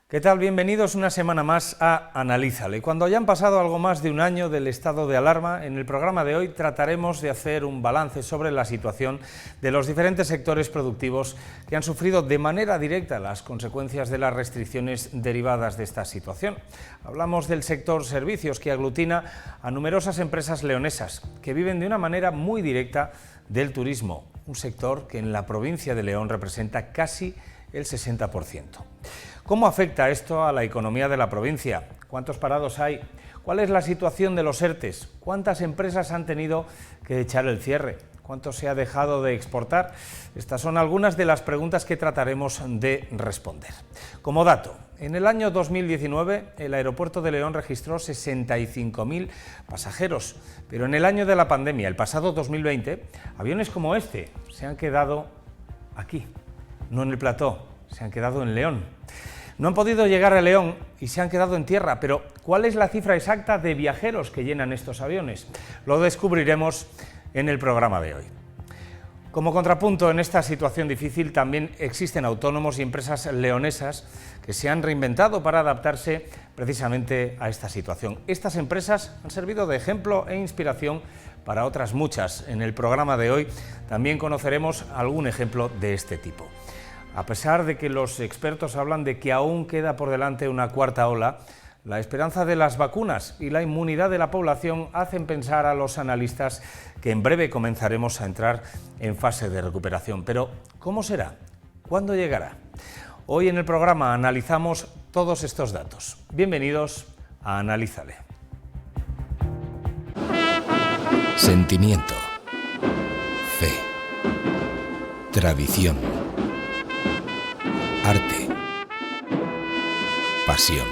¿Qué tal? Bienvenidos una semana más a Analízale. Cuando ya han pasado algo más de un año del estado de alarma, en el programa de hoy trataremos de hacer un balance sobre la situación de los diferentes sectores productivos que han sufrido de manera directa las consecuencias de las restricciones derivadas de esta situación. Hablamos del sector servicios, que aglutina a numerosas empresas leonesas que viven de una manera muy directa del turismo, un sector que en la provincia de León representa casi el 60%. ¿Cómo afecta esto a la economía de la provincia? ¿Cuántos parados hay? ¿Cuál es la situación de los ERTEs? ¿Cuántas empresas han tenido que echar el cierre? ¿Cuánto se ha dejado de exportar? Estas son algunas de las preguntas que trataremos de responder. Como dato, en el año 2019 el aeropuerto de León registró 65.000 pasajeros, pero en el año de la pandemia, el pasado 2020, aviones como este se han quedado aquí, no en el plató, se han quedado en León. No han podido llegar a León y se han quedado en tierra, pero ¿cuál es la cifra exacta de viajeros que llenan estos aviones? Lo descubriremos en el programa de hoy. Como contrapunto en esta situación difícil, también existen autónomos y empresas leonesas que se han reinventado para adaptarse precisamente a esta situación. Estas empresas han servido de ejemplo e inspiración para otras muchas. En el programa de hoy también conoceremos algún ejemplo de este tipo. A pesar de que los expertos hablan de que aún queda por delante una cuarta ola, la esperanza de las vacunas y la inmunidad de la población hacen pensar a los analistas que en breve comenzaremos a entrar en fase de recuperación. Pero, ¿cómo será? ¿Cuándo llegará? Hoy en el programa analizamos todos estos datos. Bienvenidos a Analízale. Sentimiento, fe, tradición, arte, pasión.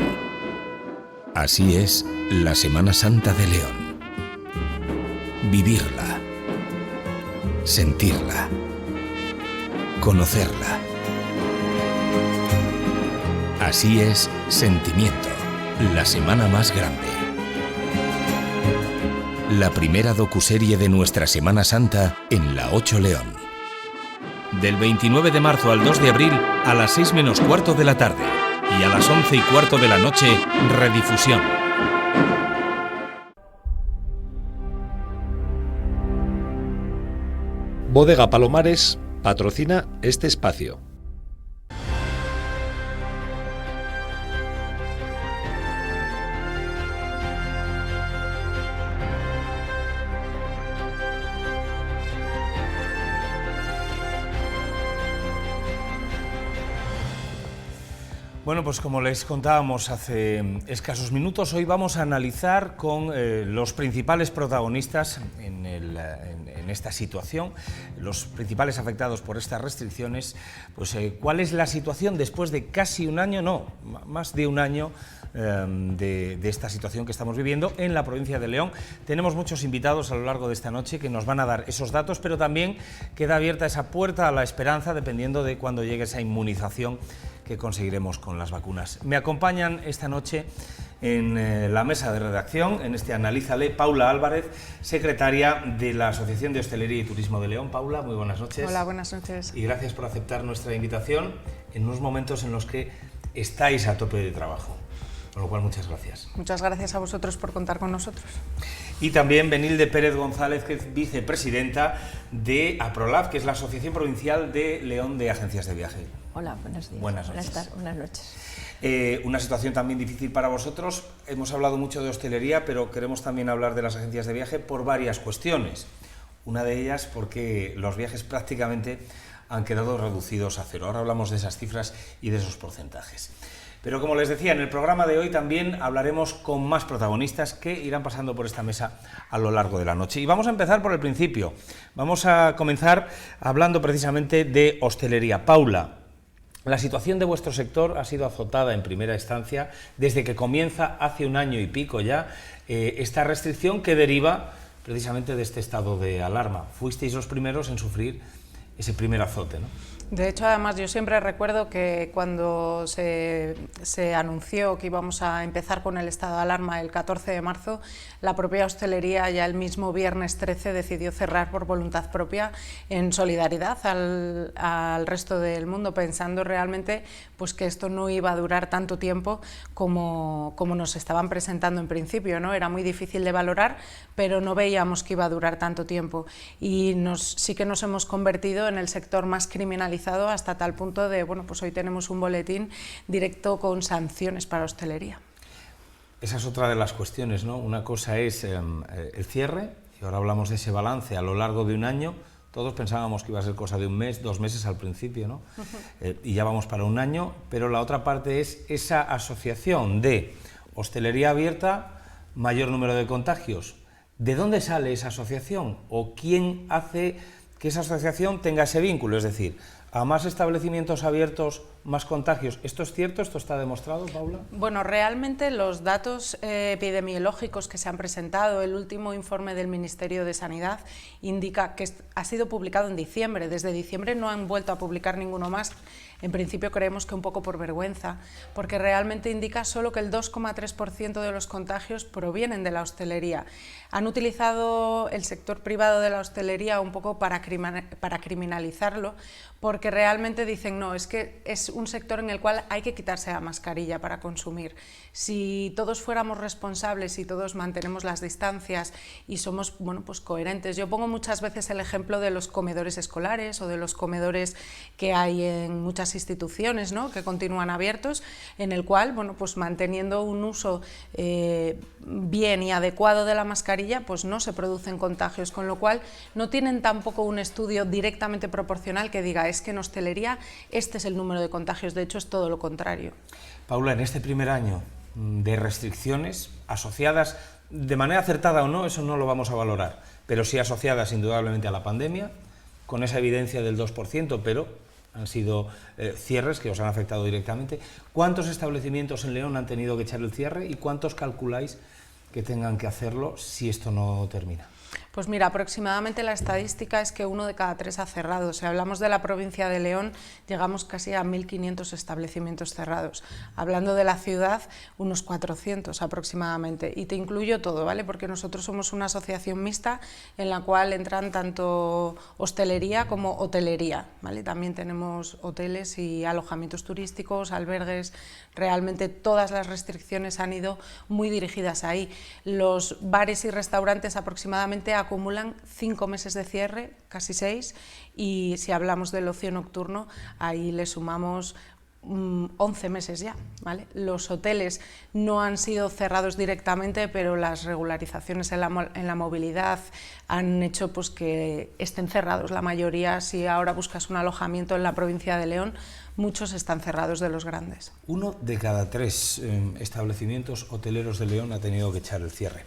Así es la Semana Santa de León. Vivirla, sentirla, conocerla. Así es Sentimiento, la semana más grande. La primera docuserie de nuestra Semana Santa en la 8 León. Del 29 de marzo al 2 de abril a las 6 menos cuarto de la tarde y a las 11 y cuarto de la noche, redifusión. Bodega Palomares patrocina este espacio. Bueno, pues como les contábamos hace escasos minutos, hoy vamos a analizar con los principales protagonistas en esta situación, los principales afectados por estas restricciones, pues cuál es la situación después de casi un año, no, más de un año de esta situación que estamos viviendo en la provincia de León. Tenemos muchos invitados a lo largo de esta noche que nos van a dar esos datos, pero también queda abierta esa puerta a la esperanza dependiendo de cuándo llegue esa inmunización que conseguiremos con las vacunas. Me acompañan esta noche en la mesa de redacción, en este Analízale, Paula Álvarez, secretaria de la Asociación de Hostelería y Turismo de León. Paula, muy buenas noches. Hola, buenas noches. Y gracias por aceptar nuestra invitación en unos momentos en los que estáis a tope de trabajo. Con lo cual, muchas gracias. Muchas gracias a vosotros por contar con nosotros. Y también Benilde Pérez González, que es vicepresidenta de APROLAB, que es la Asociación Provincial de León de Agencias de Viaje. Hola, buenos días. Buenas noches. Buenas noches. Una situación también difícil para vosotros. Hemos hablado mucho de hostelería, pero queremos también hablar de las agencias de viaje por varias cuestiones. Una de ellas porque los viajes prácticamente han quedado reducidos a cero. Ahora hablamos de esas cifras y de esos porcentajes. Pero como les decía, en el programa de hoy también hablaremos con más protagonistas que irán pasando por esta mesa a lo largo de la noche. Y vamos a empezar por el principio. Vamos a comenzar hablando precisamente de hostelería. Paula, la situación de vuestro sector ha sido azotada en primera instancia desde que comienza hace un año y pico ya esta restricción que deriva precisamente de este estado de alarma. Fuisteis los primeros en sufrir ese primer azote, ¿no? De hecho, además, yo siempre recuerdo que cuando se anunció que íbamos a empezar con el estado de alarma el 14 de marzo, la propia hostelería ya el mismo viernes 13 decidió cerrar por voluntad propia en solidaridad al resto del mundo, pensando realmente pues, que esto no iba a durar tanto tiempo como nos estaban presentando en principio, ¿no? Era muy difícil de valorar, pero no veíamos que iba a durar tanto tiempo. Y sí que nos hemos convertido en el sector más criminalizado hasta tal punto de, bueno, pues hoy tenemos un boletín directo con sanciones para hostelería. Esa es otra de las cuestiones, ¿no? Una cosa es el cierre, y ahora hablamos de ese balance a lo largo de un año. Todos pensábamos que iba a ser cosa de un mes, 2 meses al principio, ¿no? Y ya vamos para un año, pero la otra parte es esa asociación de hostelería abierta, mayor número de contagios. ¿De dónde sale esa asociación? ¿O quién hace que esa asociación tenga ese vínculo? Es decir, a más establecimientos abiertos, más contagios. ¿Esto es cierto? ¿Esto está demostrado, Paula? Bueno, realmente los datos epidemiológicos que se han presentado, el último informe del Ministerio de Sanidad indica que ha sido publicado en diciembre. Desde diciembre no han vuelto a publicar ninguno más. En principio creemos que un poco por vergüenza, porque realmente indica solo que el 2,3% de los contagios provienen de la hostelería. Han utilizado el sector privado de la hostelería un poco para criminalizarlo, porque realmente dicen, no, es que es un sector en el cual hay que quitarse la mascarilla para consumir. Si todos fuéramos responsables y todos mantenemos las distancias y somos, bueno, pues coherentes. Yo pongo muchas veces el ejemplo de los comedores escolares o de los comedores que hay en muchas instituciones, ¿no?, que continúan abiertos, en el cual, bueno, pues manteniendo un uso bien y adecuado de la mascarilla, pues no se producen contagios, con lo cual no tienen tampoco un estudio directamente proporcional que diga, es que en hostelería este es el número de contagios, de hecho es todo lo contrario. Paula, en este primer año de restricciones asociadas, de manera acertada o no, eso no lo vamos a valorar, pero sí asociadas indudablemente a la pandemia, con esa evidencia del 2%, pero han sido cierres que os han afectado directamente. ¿Cuántos establecimientos en León han tenido que echar el cierre y cuántos calculáis que tengan que hacerlo si esto no termina? Pues mira, aproximadamente la estadística es que 1 de cada 3 ha cerrado. Si hablamos de la provincia de León, llegamos casi a 1.500 establecimientos cerrados. Hablando de la ciudad, unos 400 aproximadamente. Y te incluyo todo, ¿vale? Porque nosotros somos una asociación mixta en la cual entran tanto hostelería como hotelería, ¿vale? También tenemos hoteles y alojamientos turísticos, albergues. Realmente todas las restricciones han ido muy dirigidas ahí. Los bares y restaurantes aproximadamente acumulan 5 meses de cierre, casi 6, y si hablamos del ocio nocturno, ahí le sumamos 11 meses ya, ¿vale? Los hoteles no han sido cerrados directamente, pero las regularizaciones en la movilidad han hecho pues, que estén cerrados. La mayoría, si ahora buscas un alojamiento en la provincia de León, muchos están cerrados de los grandes. 1 de cada 3 establecimientos hoteleros de León ha tenido que echar el cierre.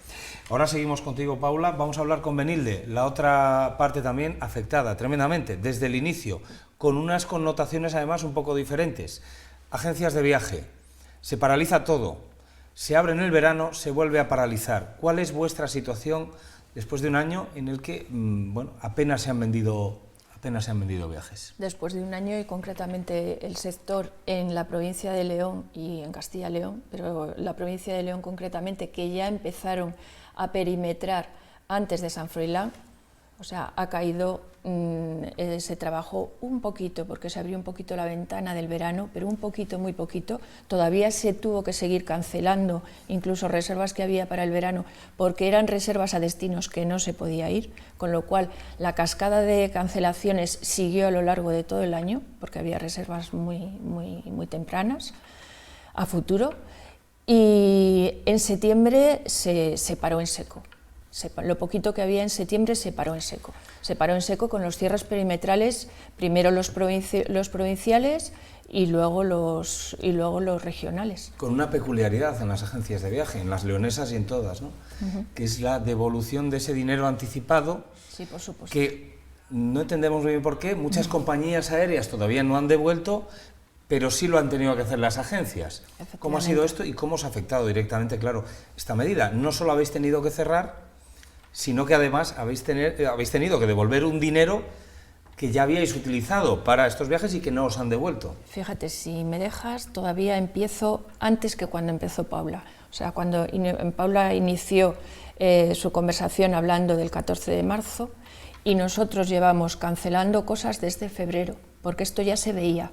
Ahora seguimos contigo, Paula. Vamos a hablar con Benilde, la otra parte también afectada tremendamente desde el inicio, con unas connotaciones además un poco diferentes. Agencias de viaje, se paraliza todo, se abre en el verano, se vuelve a paralizar. ¿Cuál es vuestra situación después de un año en el que bueno, apenas se han vendido viajes? Después de un año y concretamente el sector en la provincia de León y en Castilla y León, pero la provincia de León concretamente, que ya empezaron a perimetrar antes de San Froilán, o sea, ha caído, se trabajó un poquito porque se abrió un poquito la ventana del verano, pero un poquito, muy poquito. Todavía se tuvo que seguir cancelando incluso reservas que había para el verano porque eran reservas a destinos que no se podía ir, con lo cual la cascada de cancelaciones siguió a lo largo de todo el año porque había reservas muy tempranas a futuro, y en septiembre se paró en seco. Lo poquito que había en septiembre se paró en seco. Se paró en seco con los cierres perimetrales, primero los provinciales y luego los regionales. Con una peculiaridad en las agencias de viaje, en las leonesas y en todas, ¿no? Que es la devolución de ese dinero anticipado, sí, por supuesto, que no entendemos muy bien por qué. Muchas compañías aéreas todavía no han devuelto, pero sí lo han tenido que hacer las agencias. ¿Cómo ha sido esto y cómo os ha afectado directamente, claro, esta medida? No solo habéis tenido que cerrar, sino que además habéis tenido que devolver un dinero que ya habíais utilizado para estos viajes y que no os han devuelto. Fíjate, si me dejas, todavía empiezo antes que cuando empezó Paula. O sea, cuando Paula inició su conversación hablando del 14 de marzo y nosotros llevamos cancelando cosas desde febrero, porque esto ya se veía.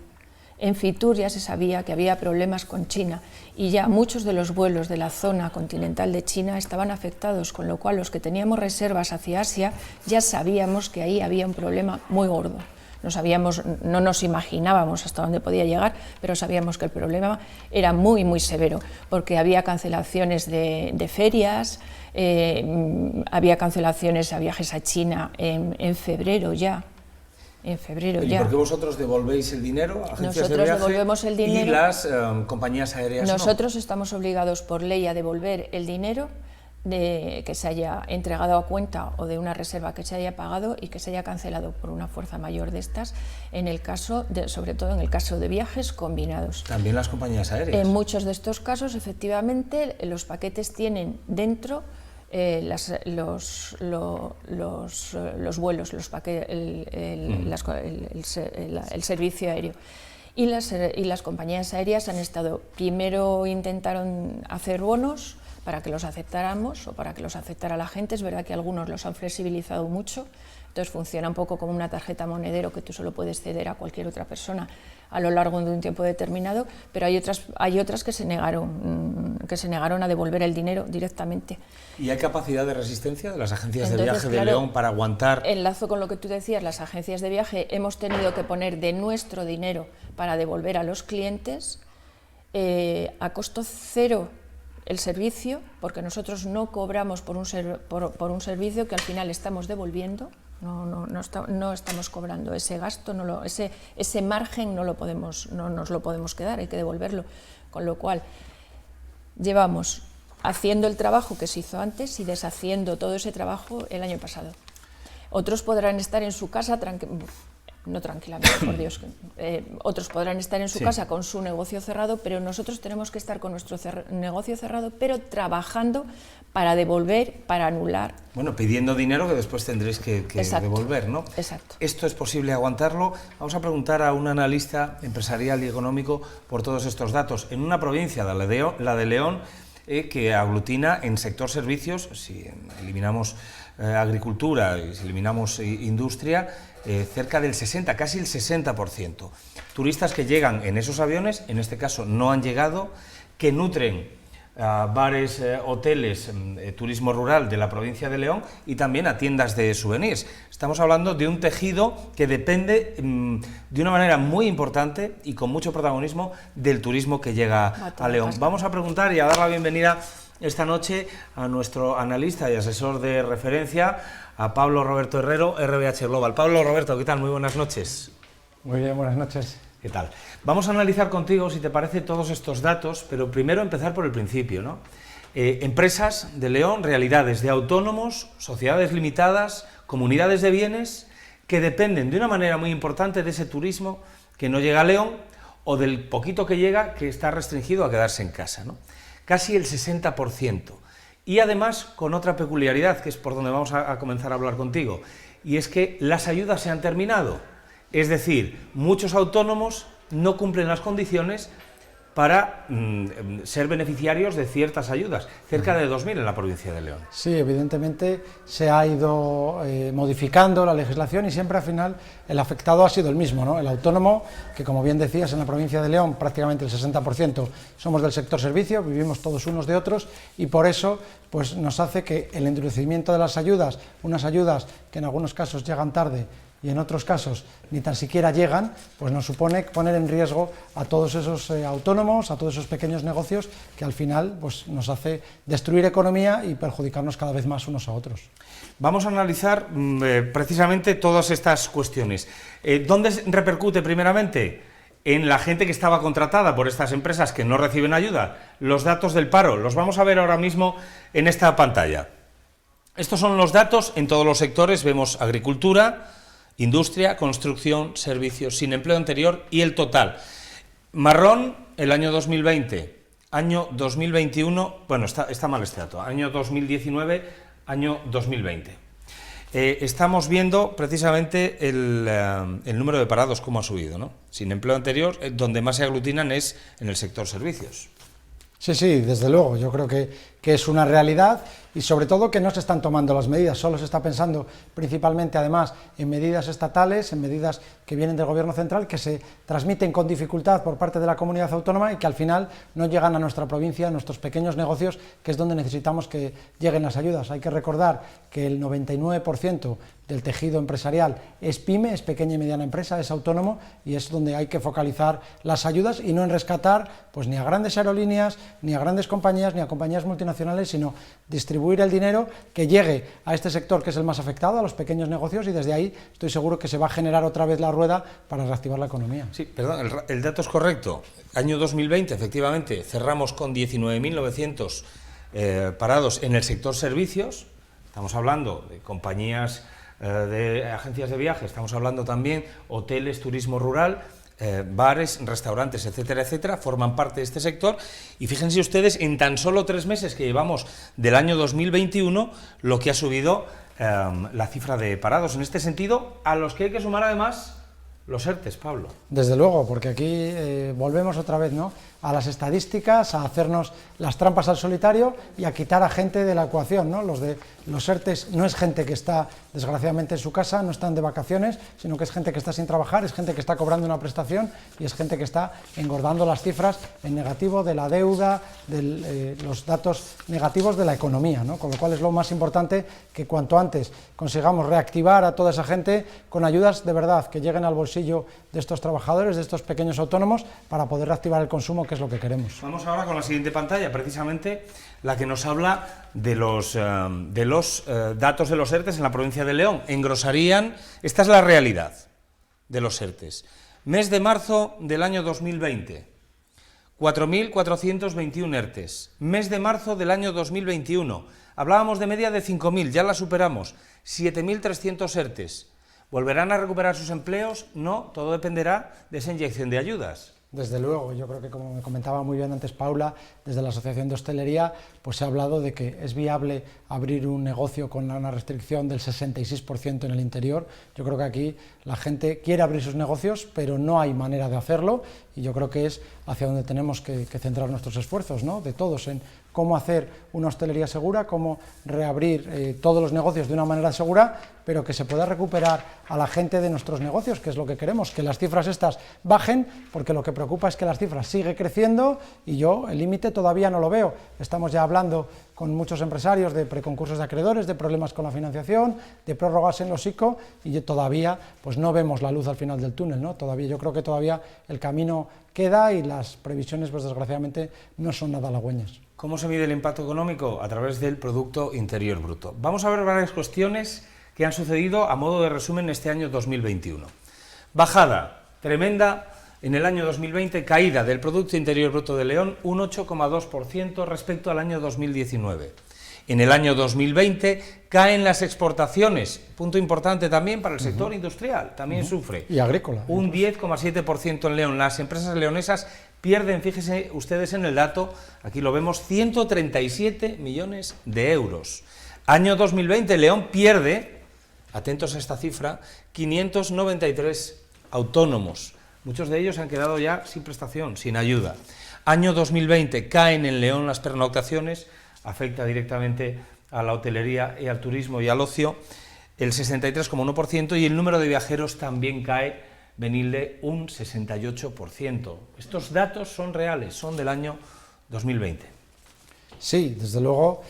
En Fitur ya se sabía que había problemas con China y ya muchos de los vuelos de la zona continental de China estaban afectados, con lo cual los que teníamos reservas hacia Asia ya sabíamos que ahí había un problema muy gordo. No nos imaginábamos hasta dónde podía llegar, pero sabíamos que el problema era muy, muy severo, porque había cancelaciones de ferias, había cancelaciones a viajes a China en febrero ya. ¿Y por qué vosotros devolvéis el dinero a agencias nosotros de viaje devolvemos el dinero, y las compañías aéreas nosotros no? Estamos obligados por ley a devolver el dinero que se haya entregado a cuenta o de una reserva que se haya pagado y que se haya cancelado por una fuerza mayor de estas, en el caso sobre todo en el caso de viajes combinados. También las compañías aéreas. En muchos de estos casos, efectivamente, los paquetes tienen dentro el servicio aéreo. Y las compañías aéreas primero intentaron hacer bonos para que los aceptáramos o para que los aceptara la gente. Es verdad que algunos los han flexibilizado mucho, entonces funciona un poco como una tarjeta monedero que tú solo puedes ceder a cualquier otra persona a lo largo de un tiempo determinado, pero hay otras que se negaron a devolver el dinero directamente. ¿Y hay capacidad de resistencia de las agencias de viaje de León para aguantar? Enlazo con lo que tú decías, las agencias de viaje hemos tenido que poner de nuestro dinero para devolver a los clientes a costo cero el servicio, porque nosotros no cobramos por un servicio que al final estamos devolviendo. No estamos cobrando ese gasto, ese margen no nos lo podemos quedar, hay que devolverlo, con lo cual llevamos haciendo el trabajo que se hizo antes y deshaciendo todo ese trabajo el año pasado. Otros podrán estar en su casa no tranquilamente, por Dios, otros podrán estar en su casa con su negocio cerrado, pero nosotros tenemos que estar con nuestro negocio cerrado, pero trabajando para devolver, para anular. Bueno, pidiendo dinero que después tendréis que devolver, ¿no? Exacto. ¿Esto es posible aguantarlo? Vamos a preguntar a un analista empresarial y económico por todos estos datos. En una provincia, la de León, que aglutina en sector servicios, si eliminamos agricultura y si eliminamos industria, cerca del 60, casi el 60%. Turistas que llegan en esos aviones, en este caso no han llegado, que nutren bares, hoteles, turismo rural de la provincia de León y también a tiendas de souvenirs. Estamos hablando de un tejido que depende de una manera muy importante y con mucho protagonismo del turismo que llega a León. Vamos a preguntar y a dar la bienvenida esta noche a nuestro analista y asesor de referencia, a Pablo Roberto Herrero, RBH Global. Pablo Roberto, ¿qué tal? Muy buenas noches. Muy bien, buenas noches. ¿Qué tal? Vamos a analizar contigo, si te parece, todos estos datos, pero primero empezar por el principio, ¿no? Empresas de León, realidades de autónomos, sociedades limitadas, comunidades de bienes, que dependen de una manera muy importante de ese turismo que no llega a León o del poquito que llega que está restringido a quedarse en casa, ¿no? Casi el 60%. Y además con otra peculiaridad, que es por donde vamos a comenzar a hablar contigo, y es que las ayudas se han terminado. Es decir, muchos autónomos no cumplen las condiciones para ser beneficiarios de ciertas ayudas, cerca de 2.000 en la provincia de León. Sí, evidentemente se ha ido modificando la legislación y siempre al final el afectado ha sido el mismo, ¿no? El autónomo, que como bien decías, en la provincia de León prácticamente el 60% somos del sector servicio, vivimos todos unos de otros y por eso pues, nos hace que el endurecimiento de las ayudas, unas ayudas que en algunos casos llegan tarde y en otros casos ni tan siquiera llegan, pues nos supone poner en riesgo a todos esos autónomos, a todos esos pequeños negocios que al final pues, nos hace destruir economía y perjudicarnos cada vez más unos a otros. Vamos a analizar precisamente todas estas cuestiones. ¿Dónde repercute primeramente? En la gente que estaba contratada por estas empresas que no reciben ayuda. Los datos del paro los vamos a ver ahora mismo en esta pantalla. Estos son los datos en todos los sectores, vemos agricultura, industria, construcción, servicios, sin empleo anterior y el total. Marrón, el año 2020, año 2021, bueno, está mal este dato, año 2019, año 2020. estamos viendo precisamente el número de parados cómo ha subido, ¿no? Sin empleo anterior, donde más se aglutinan es en el sector servicios. Sí, desde luego, yo creo que es una realidad y sobre todo que no se están tomando las medidas, solo se está pensando principalmente además en medidas estatales, en medidas que vienen del gobierno central, que se transmiten con dificultad por parte de la comunidad autónoma y que al final no llegan a nuestra provincia, a nuestros pequeños negocios, que es donde necesitamos que lleguen las ayudas. Hay que recordar que el 99% del tejido empresarial es pyme, es pequeña y mediana empresa, es autónomo, y es donde hay que focalizar las ayudas y no en rescatar pues ni a grandes aerolíneas, ni a grandes compañías, ni a compañías multinacionales, sino distribuir el dinero que llegue a este sector que es el más afectado, a los pequeños negocios, y desde ahí estoy seguro que se va a generar otra vez la rueda para reactivar la economía. Sí, perdón, el dato es correcto. Año 2020, efectivamente, cerramos con 19.900 parados en el sector servicios. Estamos hablando de compañías, de agencias de viajes, estamos hablando también hoteles, turismo rural, bares, restaurantes, etcétera, etcétera, forman parte de este sector. Y fíjense ustedes, en tan solo 3 meses que llevamos del año 2021, lo que ha subido la cifra de parados. En este sentido, a los que hay que sumar además los ERTEs, Pablo. Desde luego, porque aquí volvemos otra vez, ¿no?, a las estadísticas, a hacernos las trampas al solitario y a quitar a gente de la ecuación, ¿no? Los ERTEs no es gente que está desgraciadamente en su casa, no están de vacaciones, sino que es gente que está sin trabajar, es gente que está cobrando una prestación y es gente que está engordando las cifras en negativo de la deuda, de los datos negativos de la economía, ¿no? Con lo cual es lo más importante que cuanto antes consigamos reactivar a toda esa gente con ayudas de verdad que lleguen al bolsillo de estos trabajadores, de estos pequeños autónomos, para poder reactivar el consumo, que es lo que queremos. Vamos ahora con la siguiente pantalla, precisamente la que nos habla de los datos de los ERTEs en la provincia de León. Engrosarían, esta es la realidad de los ERTEs. Mes de marzo del año 2020, 4.421 ERTEs. Mes de marzo del año 2021, hablábamos de media de 5.000, ya la superamos, 7.300 ERTEs. ¿Volverán a recuperar sus empleos? No, todo dependerá de esa inyección de ayudas. Desde luego, yo creo que, como me comentaba muy bien antes Paula, desde la Asociación de Hostelería, pues se ha hablado de que es viable abrir un negocio con una restricción del 66% en el interior. Yo creo que aquí la gente quiere abrir sus negocios, pero no hay manera de hacerlo, y yo creo que es hacia donde tenemos que centrar nuestros esfuerzos, ¿no?, de todos, en cómo hacer una hostelería segura, cómo reabrir todos los negocios de una manera segura, pero que se pueda recuperar a la gente de nuestros negocios, que es lo que queremos, que las cifras estas bajen, porque lo que preocupa es que las cifras siguen creciendo y yo el límite todavía no lo veo. Estamos ya hablando con muchos empresarios de preconcursos de acreedores, de problemas con la financiación, de prórrogas en los ICO, y todavía pues no vemos la luz al final del túnel, ¿no? Todavía, yo creo que todavía el camino queda y las previsiones, pues desgraciadamente, no son nada halagüeñas. ¿Cómo se mide el impacto económico? A través del Producto Interior Bruto. Vamos a ver varias cuestiones que han sucedido a modo de resumen este año 2021. Bajada tremenda en el año 2020, caída del Producto Interior Bruto de León, un 8,2% respecto al año 2019. En el año 2020 caen las exportaciones, punto importante también para el sector industrial, también sufre. Y agrícola. Un 10,7% en León. Las empresas leonesas pierden, fíjense ustedes en el dato, aquí lo vemos, 137 millones de euros. Año 2020, León pierde, atentos a esta cifra, 593 autónomos. Muchos de ellos han quedado ya sin prestación, sin ayuda. Año 2020, caen en León las pernoctaciones, afecta directamente a la hotelería y al turismo y al ocio, el 63,1%, y el número de viajeros también cae, venirle un 68%. Estos datos son reales, son del año 2020. Sí, desde luego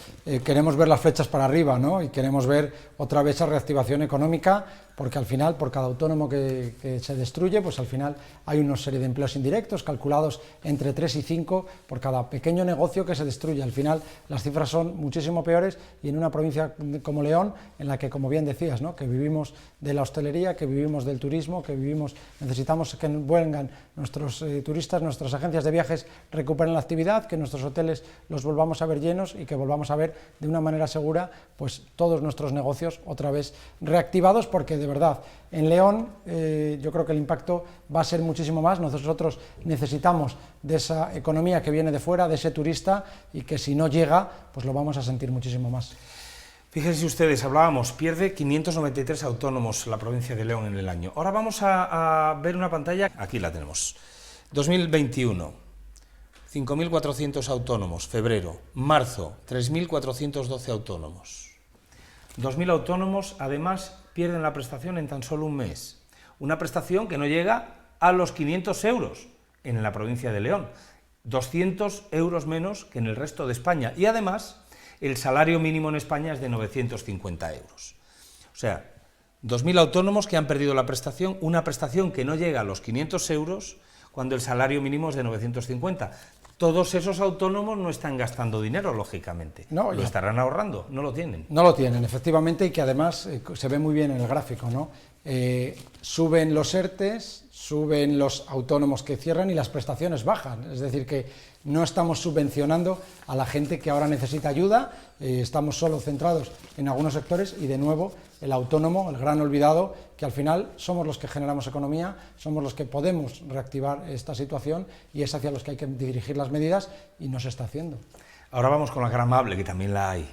queremos ver las flechas para arriba, ¿no? Y queremos ver otra vez esa reactivación económica, porque al final, por cada autónomo que se destruye, pues al final hay una serie de empleos indirectos calculados entre 3 y 5 por cada pequeño negocio que se destruye. Al final las cifras son muchísimo peores, y en una provincia como León, en la que, como bien decías, ¿no?, que vivimos de la hostelería, que vivimos del turismo, que necesitamos que vengan nuestros turistas, nuestras agencias de viajes recuperen la actividad, que nuestros hoteles los volvamos a ver llenos y que volvamos a ver de una manera segura pues todos nuestros negocios otra vez reactivados, porque de verdad en León yo creo que el impacto va a ser muchísimo más. Nosotros necesitamos de esa economía que viene de fuera, de ese turista, y que si no llega pues lo vamos a sentir muchísimo más. Fíjense ustedes, hablábamos, pierde 593 autónomos la provincia de León en el año. Ahora vamos a ver una pantalla, aquí la tenemos. 2021, 5.400 autónomos, febrero. Marzo, 3.412 autónomos. 2.000 autónomos, además, pierden la prestación en tan solo un mes. Una prestación que no llega a los 500 euros en la provincia de León. 200 euros menos que en el resto de España. Y además, el salario mínimo en España es de 950 euros. O sea, 2.000 autónomos que han perdido la prestación, una prestación que no llega a los 500 euros cuando el salario mínimo es de 950. Todos esos autónomos no están gastando dinero, lógicamente. No, lo estarán ahorrando, no lo tienen. No lo tienen, efectivamente, y que además se ve muy bien en el gráfico, ¿no? Suben los ERTEs, suben los autónomos que cierran y las prestaciones bajan. Es decir, que no estamos subvencionando a la gente que ahora necesita ayuda, estamos solo centrados en algunos sectores y, de nuevo, el autónomo, el gran olvidado, que al final somos los que generamos economía, somos los que podemos reactivar esta situación y es hacia los que hay que dirigir las medidas y no se está haciendo. Ahora vamos con la gran amable, que también la hay.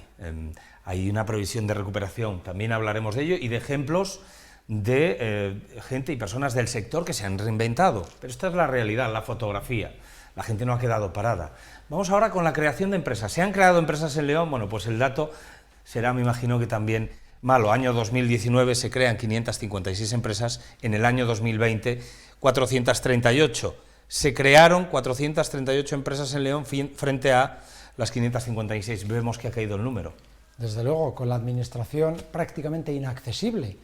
Hay una previsión de recuperación, también hablaremos de ello y de ejemplos de gente y personas del sector que se han reinventado. Pero esta es la realidad, la fotografía. La gente no ha quedado parada. Vamos ahora con la creación de empresas. ¿Se han creado empresas en León? Bueno, pues el dato será, me imagino que también malo. Año 2019 se crean 556 empresas, en el año 2020 438. Se crearon 438 empresas en León frente a las 556. Vemos que ha caído el número. Desde luego, con la administración prácticamente inaccesible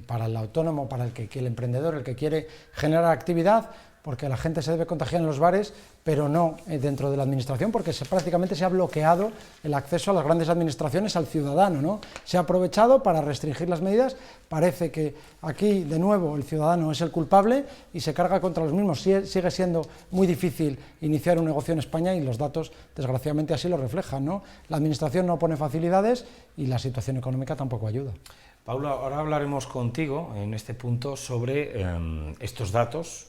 para el autónomo, para el emprendedor, el que quiere generar actividad, porque la gente se debe contagiar en los bares, pero no dentro de la administración, porque prácticamente se ha bloqueado el acceso a las grandes administraciones al ciudadano, ¿no? Se ha aprovechado para restringir las medidas, parece que aquí, de nuevo, el ciudadano es el culpable y se carga contra los mismos. Sigue siendo muy difícil iniciar un negocio en España y los datos, desgraciadamente, así lo reflejan, ¿no? La administración no pone facilidades y la situación económica tampoco ayuda. Paula, ahora hablaremos contigo en este punto sobre estos datos,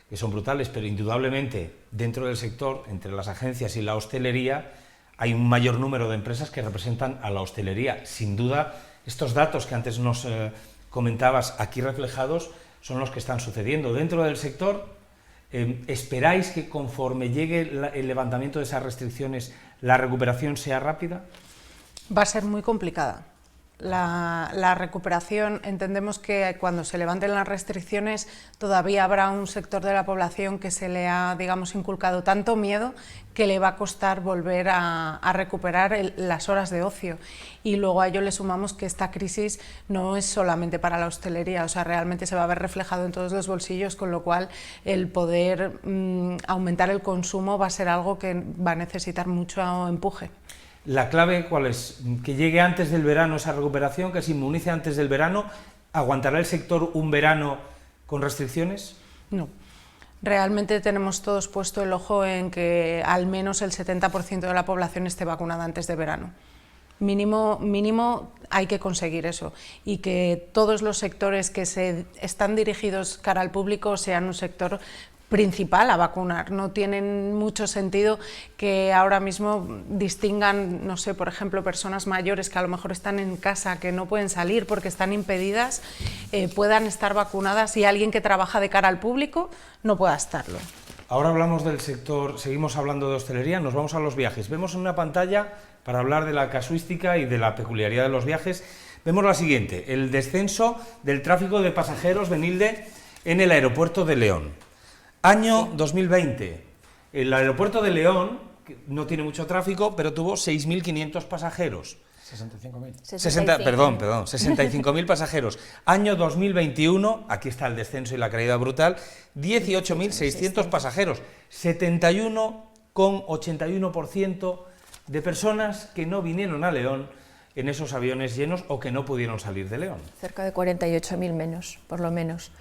que son brutales, pero indudablemente dentro del sector, entre las agencias y la hostelería, hay un mayor número de empresas que representan a la hostelería. Sin duda, estos datos que antes nos comentabas aquí reflejados son los que están sucediendo. Dentro del sector, ¿esperáis que conforme llegue el levantamiento de esas restricciones, la recuperación sea rápida? Va a ser muy complicada. La recuperación, entendemos que cuando se levanten las restricciones todavía habrá un sector de la población que se le ha, digamos, inculcado tanto miedo que le va a costar volver a recuperar las horas de ocio. Y luego a ello le sumamos que esta crisis no es solamente para la hostelería, o sea, realmente se va a ver reflejado en todos los bolsillos, con lo cual el poder aumentar el consumo va a ser algo que va a necesitar mucho empuje. ¿La clave cuál es? ¿Que llegue antes del verano esa recuperación, que se inmunice antes del verano? ¿Aguantará el sector un verano con restricciones? No. Realmente tenemos todos puesto el ojo en que al menos el 70% de la población esté vacunada antes de verano. Mínimo hay que conseguir eso, y que todos los sectores que están dirigidos cara al público sean un sector principal a vacunar. No tienen mucho sentido que ahora mismo distingan, no sé, por ejemplo, personas mayores que a lo mejor están en casa, que no pueden salir porque están impedidas, puedan estar vacunadas, y alguien que trabaja de cara al público no pueda estarlo. Ahora hablamos del sector, seguimos hablando de hostelería, nos vamos a los viajes. Vemos en una pantalla, para hablar de la casuística y de la peculiaridad de los viajes, vemos la siguiente: el descenso del tráfico de pasajeros, Benilde, en el aeropuerto de León. Año 2020, el aeropuerto de León, que no tiene mucho tráfico, pero tuvo 6.500 pasajeros. 65.000. Perdón, 65.000 pasajeros. Año 2021, aquí está el descenso y la caída brutal, 18.600 pasajeros, 71,81% de personas que no vinieron a León en esos aviones llenos o que no pudieron salir de León. Cerca de 48.000 menos, por lo menos.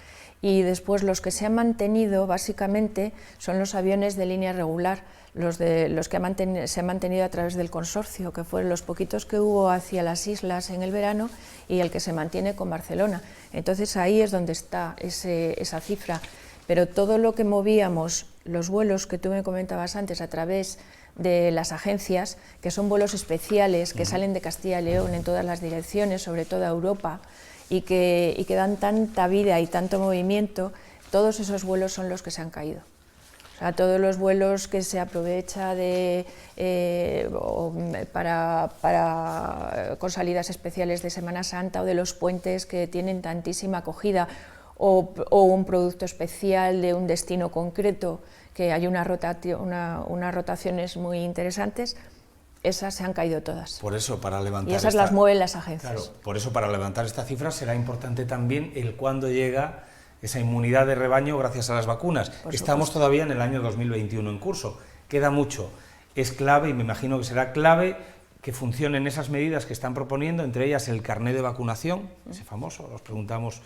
Y después los que se han mantenido básicamente son los aviones de línea regular, los que se han mantenido a través del consorcio, que fueron los poquitos que hubo hacia las islas en el verano y el que se mantiene con Barcelona. Entonces ahí es donde está esa cifra, pero todo lo que movíamos los vuelos que tú me comentabas antes a través de las agencias, que son vuelos especiales que salen de Castilla y León en todas las direcciones, sobre todo a Europa, y que dan tanta vida y tanto movimiento, todos esos vuelos son los que se han caído. O sea, todos los vuelos que se aprovecha con salidas especiales de Semana Santa o de los puentes que tienen tantísima acogida, o un producto especial de un destino concreto, que hay unas rotaciones muy interesantes, esas se han caído todas. Por eso, para levantar y esas las mueven las agencias. Claro, por eso, para levantar esta cifra será importante también el cuándo llega esa inmunidad de rebaño gracias a las vacunas. Estamos todavía en el año 2021 en curso, queda mucho. Es clave, y me imagino que será clave, que funcionen esas medidas que están proponiendo, entre ellas el carné de vacunación, ese famoso. Os preguntamos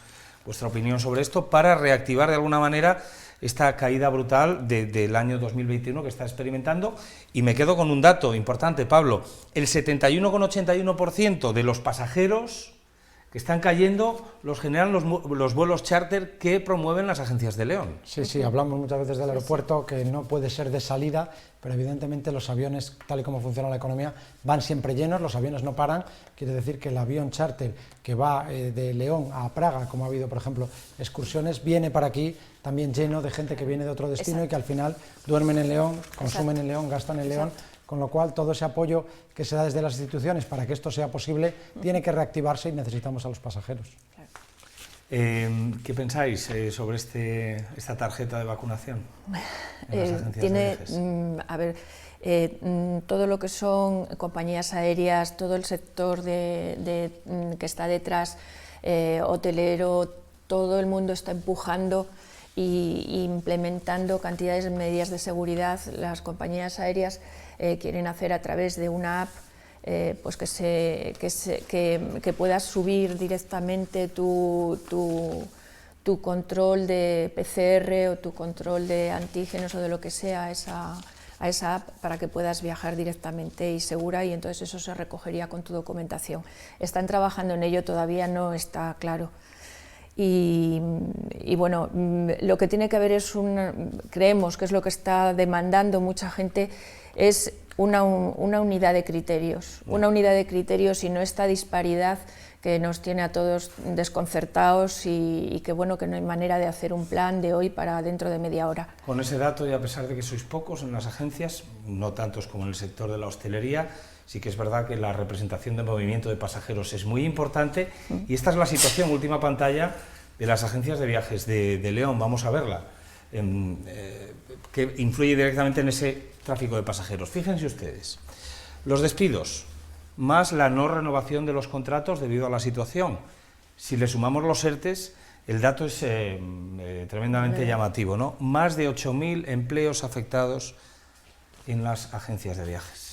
vuestra opinión sobre esto, para reactivar de alguna manera esta caída brutal del año 2021 que está experimentando. Y me quedo con un dato importante, Pablo: el 71,81% de los pasajeros que están cayendo los generan los vuelos charter que promueven las agencias de León. Sí, sí, hablamos muchas veces del aeropuerto, que no puede ser de salida, pero evidentemente los aviones, tal y como funciona la economía, van siempre llenos, los aviones no paran. Quiere decir que el avión charter que va de León a Praga, como ha habido, por ejemplo, excursiones, viene para aquí también lleno de gente que viene de otro destino. Exacto. Y que al final duermen en León, consumen Exacto. en León, gastan en León. Exacto. Con lo cual, todo ese apoyo que se da desde las instituciones para que esto sea posible tiene que reactivarse, y necesitamos a los pasajeros. ¿Qué pensáis sobre esta tarjeta de vacunación en las agencias de viajes? Todo lo que son compañías aéreas, todo el sector que está detrás, hotelero, todo el mundo está empujando y implementando cantidades de medidas de seguridad. Las compañías aéreas quieren hacer a través de una app pues que puedas subir directamente tu control de PCR o tu control de antígenos o de lo que sea a esa app, para que puedas viajar directamente y segura, y entonces eso se recogería con tu documentación. Están trabajando en ello, todavía no está claro. Y bueno, lo que tiene que haber creemos que es lo que está demandando mucha gente, es una unidad de criterios, y no esta disparidad que nos tiene a todos desconcertados, y que bueno, que no hay manera de hacer un plan de hoy para dentro de media hora. Con ese dato, y a pesar de que sois pocos en las agencias, no tantos como en el sector de la hostelería, sí que es verdad que la representación de movimiento de pasajeros es muy importante, y esta es la situación, última pantalla, de las agencias de viajes de León. Vamos a verla, que influye directamente en ese tráfico de pasajeros. Fíjense ustedes, los despidos, más la no renovación de los contratos debido a la situación. Si le sumamos los ERTEs, el dato es tremendamente llamativo, ¿no? Más de 8.000 empleos afectados en las agencias de viajes.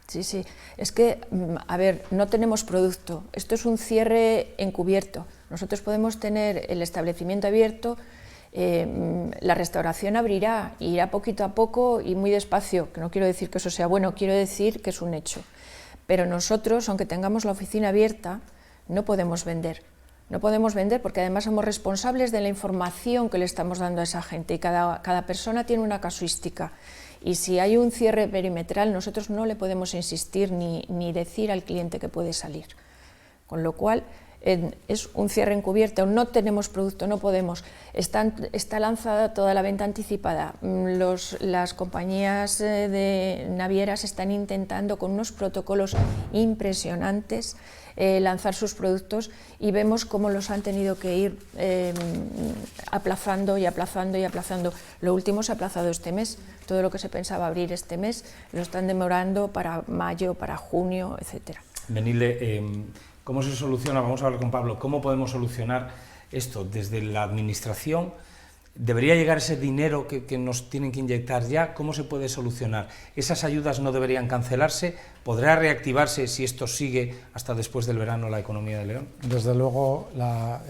Sí. Es que, a ver, no tenemos producto. Esto es un cierre encubierto. Nosotros podemos tener el establecimiento abierto, la restauración abrirá, y irá poquito a poco y muy despacio, que no quiero decir que eso sea bueno, quiero decir que es un hecho. Pero nosotros, aunque tengamos la oficina abierta, no podemos vender. No podemos vender porque además somos responsables de la información que le estamos dando a esa gente, y cada persona tiene una casuística. Y si hay un cierre perimetral, nosotros no le podemos insistir ni decir al cliente que puede salir. Con lo cual, es un cierre encubierto, no tenemos producto, no podemos. Está lanzada toda la venta anticipada. Las compañías de navieras están intentando, con unos protocolos impresionantes, lanzar sus productos, y vemos cómo los han tenido que ir aplazando y aplazando y aplazando. Lo último se ha aplazado este mes. Todo lo que se pensaba abrir este mes lo están demorando para mayo, para junio, etc. Benile, ¿cómo se soluciona? Vamos a hablar con Pablo. ¿Cómo podemos solucionar esto desde la administración? ¿Debería llegar ese dinero que nos tienen que inyectar ya? ¿Cómo se puede solucionar? ¿Esas ayudas no deberían cancelarse? ¿Podrá reactivarse, si esto sigue, hasta después del verano, la economía de León? Desde luego,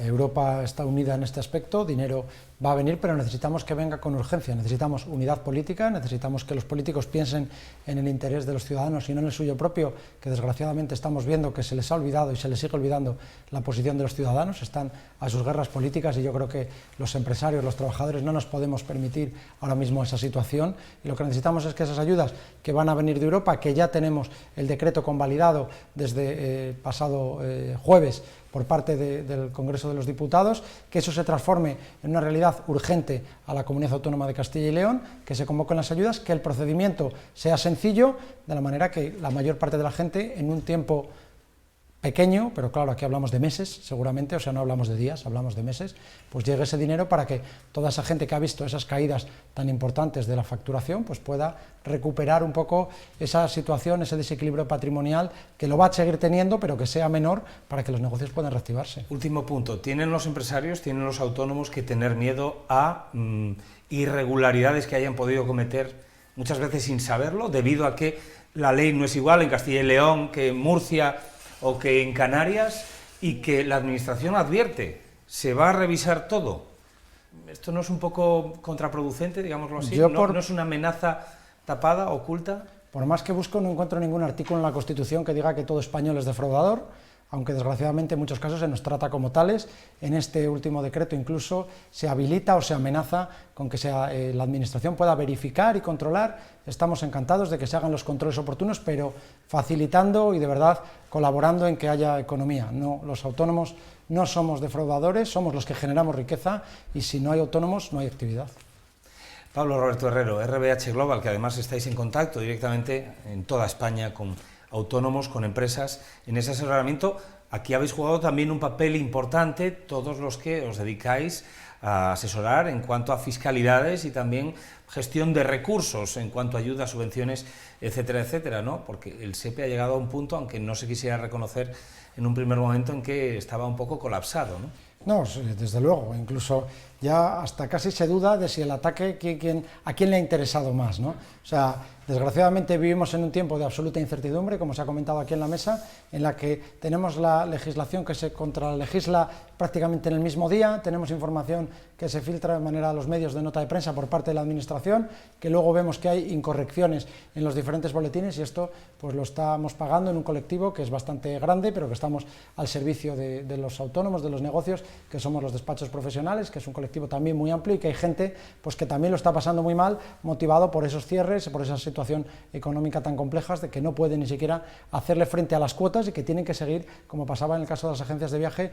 Europa está unida en este aspecto. Dinero va a venir, pero necesitamos que venga con urgencia, necesitamos unidad política, necesitamos que los políticos piensen en el interés de los ciudadanos y no en el suyo propio, que desgraciadamente estamos viendo que se les ha olvidado y se les sigue olvidando la posición de los ciudadanos, están a sus guerras políticas y yo creo que los empresarios, los trabajadores no nos podemos permitir ahora mismo esa situación y lo que necesitamos es que esas ayudas que van a venir de Europa, que ya tenemos el decreto convalidado desde pasado jueves por parte del Congreso de los Diputados, que eso se transforme en una realidad urgente a la Comunidad Autónoma de Castilla y León, que se convoquen las ayudas, que el procedimiento sea sencillo, de la manera que la mayor parte de la gente en un tiempo pequeño, pero claro, aquí hablamos de meses seguramente, o sea, no hablamos de días, hablamos de meses, pues llegue ese dinero para que toda esa gente que ha visto esas caídas tan importantes de la facturación, pues pueda recuperar un poco esa situación, ese desequilibrio patrimonial, que lo va a seguir teniendo, pero que sea menor para que los negocios puedan reactivarse. Último punto, ¿tienen los empresarios, tienen los autónomos que tener miedo a irregularidades que hayan podido cometer muchas veces sin saberlo, debido a que la ley no es igual en Castilla y León que en Murcia o que en Canarias, y que la Administración advierte, se va a revisar todo? ¿Esto no es un poco contraproducente, digámoslo así? ¿No es una amenaza tapada, oculta? Por más que busco, no encuentro ningún artículo en la Constitución que diga que todo español es defraudador, aunque desgraciadamente en muchos casos se nos trata como tales. En este último decreto incluso se habilita o se amenaza con que la Administración pueda verificar y controlar. Estamos encantados de que se hagan los controles oportunos, pero facilitando y de verdad colaborando en que haya economía. No, los autónomos no somos defraudadores, somos los que generamos riqueza y si no hay autónomos no hay actividad. Pablo Roberto Herrero, RBH Global, que además estáis en contacto directamente en toda España con autónomos, con empresas, en ese asesoramiento. Aquí habéis jugado también un papel importante, todos los que os dedicáis a asesorar en cuanto a fiscalidades y también gestión de recursos, en cuanto a ayudas, subvenciones, etcétera, etcétera, ¿no? Porque el SEPE ha llegado a un punto, aunque no se quisiera reconocer en un primer momento, en que estaba un poco colapsado, ¿no? No, desde luego, incluso ya hasta casi se duda de si el ataque a quién le ha interesado más, ¿no? O sea, desgraciadamente vivimos en un tiempo de absoluta incertidumbre, como se ha comentado aquí en la mesa, en la que tenemos la legislación que se contralegisla prácticamente en el mismo día, tenemos información que se filtra de manera a los medios de nota de prensa por parte de la Administración, que luego vemos que hay incorrecciones en los diferentes boletines y esto pues lo estamos pagando en un colectivo que es bastante grande, pero que estamos al servicio de los autónomos, de los negocios, que somos los despachos profesionales, que es un colectivo también muy amplio y que hay gente pues que también lo está pasando muy mal, motivado por esos cierres, por esa situación económica tan compleja de que no pueden ni siquiera hacerle frente a las cuotas y que tienen que seguir, como pasaba en el caso de las agencias de viaje,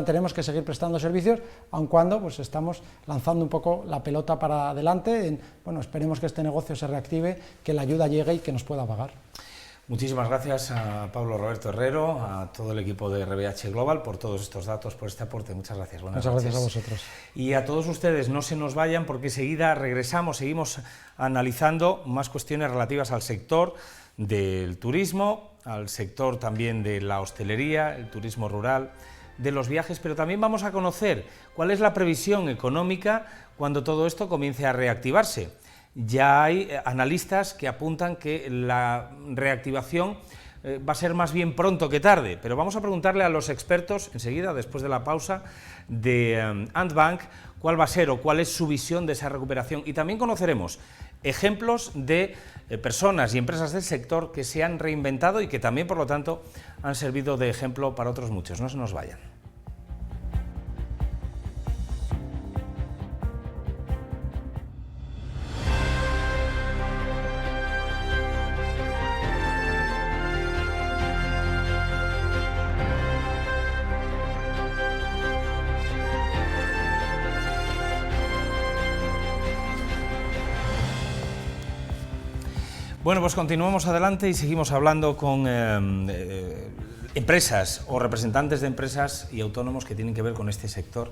tenemos que seguir prestando servicios, aun cuando pues estamos lanzando un poco la pelota para adelante, bueno, esperemos que este negocio se reactive, que la ayuda llegue y que nos pueda pagar. Muchísimas gracias a Pablo Roberto Herrero, a todo el equipo de RBH Global por todos estos datos, por este aporte. Muchas gracias. Buenas noches. Muchas gracias a vosotros. Y a todos ustedes, no se nos vayan porque enseguida regresamos, seguimos analizando más cuestiones relativas al sector del turismo, al sector también de la hostelería, el turismo rural, de los viajes, pero también vamos a conocer cuál es la previsión económica cuando todo esto comience a reactivarse. Ya hay analistas que apuntan que la reactivación va a ser más bien pronto que tarde, pero vamos a preguntarle a los expertos enseguida, después de la pausa, de Ant Bank, cuál va a ser o cuál es su visión de esa recuperación, y también conoceremos ejemplos de personas y empresas del sector que se han reinventado y que también, por lo tanto, han servido de ejemplo para otros muchos. No se nos vayan. Bueno, pues continuamos adelante y seguimos hablando con empresas o representantes de empresas y autónomos que tienen que ver con este sector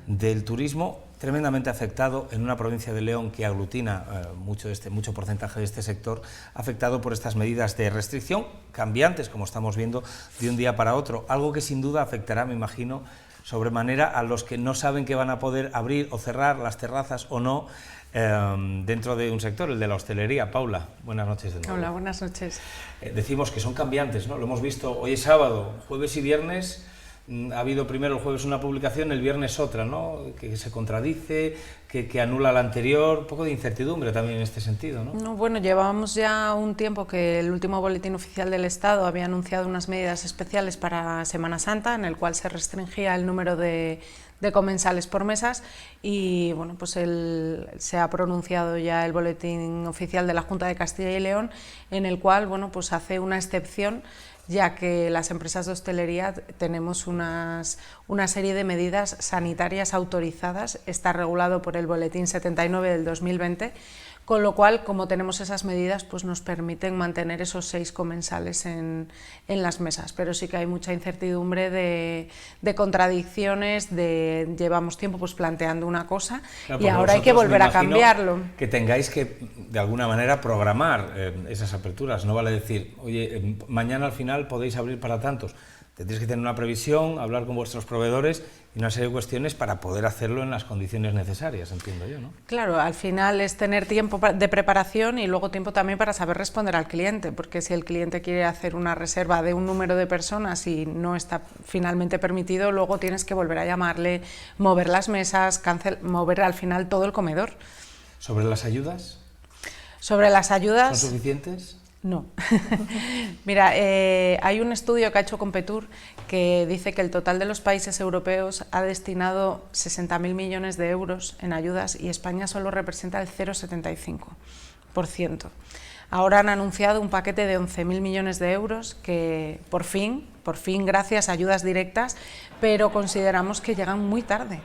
del turismo, tremendamente afectado en una provincia de León que aglutina mucho porcentaje de este sector, afectado por estas medidas de restricción, cambiantes, como estamos viendo, de un día para otro, algo que sin duda afectará, me imagino, sobremanera a los que no saben que van a poder abrir o cerrar las terrazas o no, dentro de un sector, el de la hostelería. Paula, buenas noches de nuevo. Hola, buenas noches. Decimos que son cambiantes, ¿no? Lo hemos visto, hoy es sábado, jueves y viernes, Ha habido primero el jueves una publicación, el viernes otra, ¿no? Que se contradice, que anula la anterior, un poco de incertidumbre también en este sentido, ¿no? No, bueno, llevábamos ya un tiempo que el último boletín oficial del Estado había anunciado unas medidas especiales para Semana Santa, en el cual se restringía el número de comensales por mesas, y bueno, pues se ha pronunciado ya el boletín oficial de la Junta de Castilla y León, en el cual, bueno, pues hace una excepción, ya que las empresas de hostelería tenemos una serie de medidas sanitarias autorizadas, está regulado por el Boletín 79 del 2020, con lo cual, como tenemos esas medidas, pues nos permiten mantener esos 6 comensales en las mesas, pero sí que hay mucha incertidumbre de contradicciones, llevamos tiempo pues planteando una cosa, claro, y ahora hay que volver a cambiarlo. Que tengáis que, de alguna manera, programar esas aperturas, no vale decir, oye, mañana al final podéis abrir para tantos. Tendréis que tener una previsión, hablar con vuestros proveedores y una serie de cuestiones para poder hacerlo en las condiciones necesarias, entiendo yo, ¿no? Claro, al final es tener tiempo de preparación y luego tiempo también para saber responder al cliente, porque si el cliente quiere hacer una reserva de un número de personas y no está finalmente permitido, luego tienes que volver a llamarle, mover las mesas, mover al final todo el comedor. ¿Sobre las ayudas? Sobre las ayudas... ¿Son suficientes? No. Mira, hay un estudio que ha hecho Competur que dice que el total de los países europeos ha destinado 60.000 millones de euros en ayudas y España solo representa el 0,75%. Ahora han anunciado un paquete de 11.000 millones de euros que por fin gracias a ayudas directas, pero consideramos que llegan muy tarde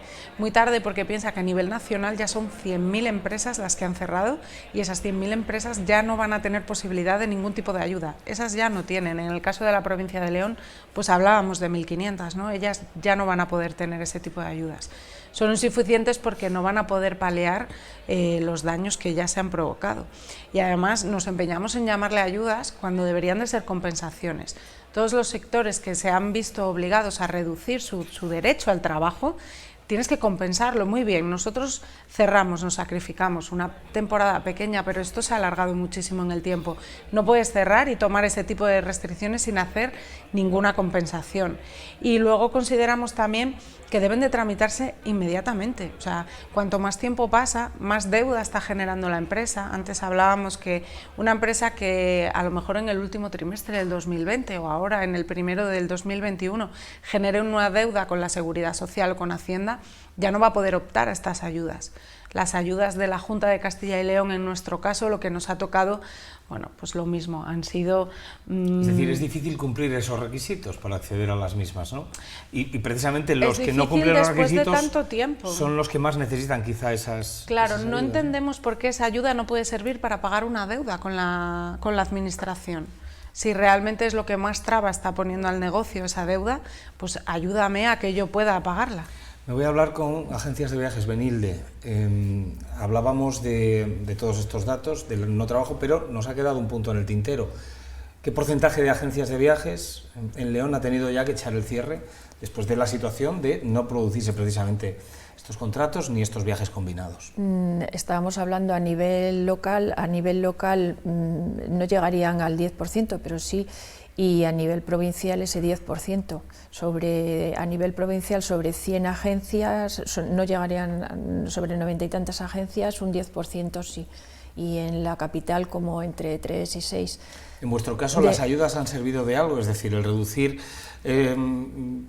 porque piensa que a nivel nacional ya son 100.000 empresas las que han cerrado y esas 100.000 empresas ya no van a tener posibilidad de ningún tipo de ayuda, esas ya no tienen. En el caso de la provincia de León, pues hablábamos de 1.500, ¿no? Ellas ya no van a poder tener ese tipo de ayudas. Son insuficientes porque no van a poder paliar los daños que ya se han provocado. Y además nos empeñamos en llamarle ayudas cuando deberían de ser compensaciones. Todos los sectores que se han visto obligados a reducir su derecho al trabajo, tienes que compensarlo muy bien. Nosotros cerramos, nos sacrificamos una temporada pequeña, pero esto se ha alargado muchísimo en el tiempo. No puedes cerrar y tomar ese tipo de restricciones sin hacer ninguna compensación. Y luego consideramos también que deben de tramitarse inmediatamente. O sea, cuanto más tiempo pasa, más deuda está generando la empresa. Antes hablábamos que una empresa que a lo mejor en el último trimestre del 2020 o ahora en el primero del 2021 genere una deuda con la Seguridad Social o con Hacienda, ya no va a poder optar a estas ayudas. Las ayudas de la Junta de Castilla y León, en nuestro caso, lo que nos ha tocado, bueno, pues lo mismo, han sido... Es decir, es difícil cumplir esos requisitos para acceder a las mismas, ¿no? Y precisamente los que no cumplen los requisitos de tanto tiempo. Son los que más necesitan quizá esas... Claro, esas no ayudas, entendemos por qué esa ayuda no puede servir para pagar una deuda con la administración. Si realmente es lo que más traba está poniendo al negocio esa deuda, pues ayúdame a que yo pueda pagarla. Me voy a hablar con agencias de viajes, Benilde. Hablábamos de todos estos datos, del no trabajo, pero nos ha quedado un punto en el tintero. ¿Qué porcentaje de agencias de viajes en León ha tenido ya que echar el cierre después de la situación de no producirse precisamente estos contratos ni estos viajes combinados? Estábamos hablando a nivel local no llegarían al 10%, pero sí, y a nivel provincial ese 10%. A nivel provincial sobre 100 agencias, no llegarían sobre 90 y tantas agencias, un 10% sí, y en la capital como entre 3 y 6. En vuestro caso, ¿las ayudas han servido de algo? Es decir, el reducir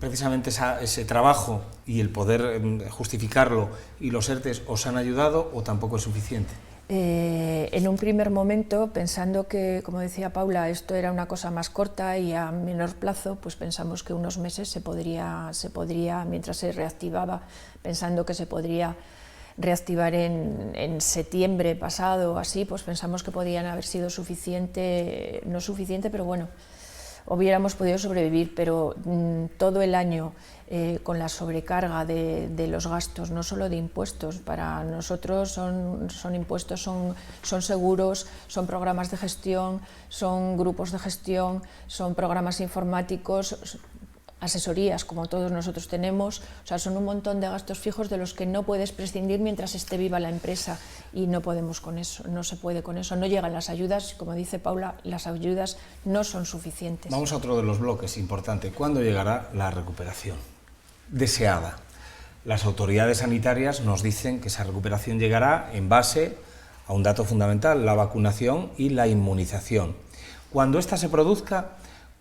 precisamente ese trabajo y el poder justificarlo y los ERTEs, ¿os han ayudado o tampoco es suficiente? En un primer momento, pensando que, como decía Paula, esto era una cosa más corta y a menor plazo, pues pensamos que unos meses se podría, mientras se reactivaba, pensando que se podría reactivar en septiembre pasado o así, pues pensamos que podían haber sido suficiente, no suficiente, pero bueno, hubiéramos podido sobrevivir, pero todo el año con la sobrecarga de los gastos, no solo de impuestos, para nosotros son impuestos, son seguros, son programas de gestión, son grupos de gestión, son programas informáticos, asesorías como todos nosotros tenemos, o sea, son un montón de gastos fijos de los que no puedes prescindir mientras esté viva la empresa, y no podemos con eso, no se puede con eso, no llegan las ayudas, como dice Paula, las ayudas no son suficientes. Vamos a otro de los bloques importante. ¿Cuándo llegará la recuperación deseada? Las autoridades sanitarias nos dicen que esa recuperación llegará en base a un dato fundamental, la vacunación y la inmunización. Cuando ésta se produzca,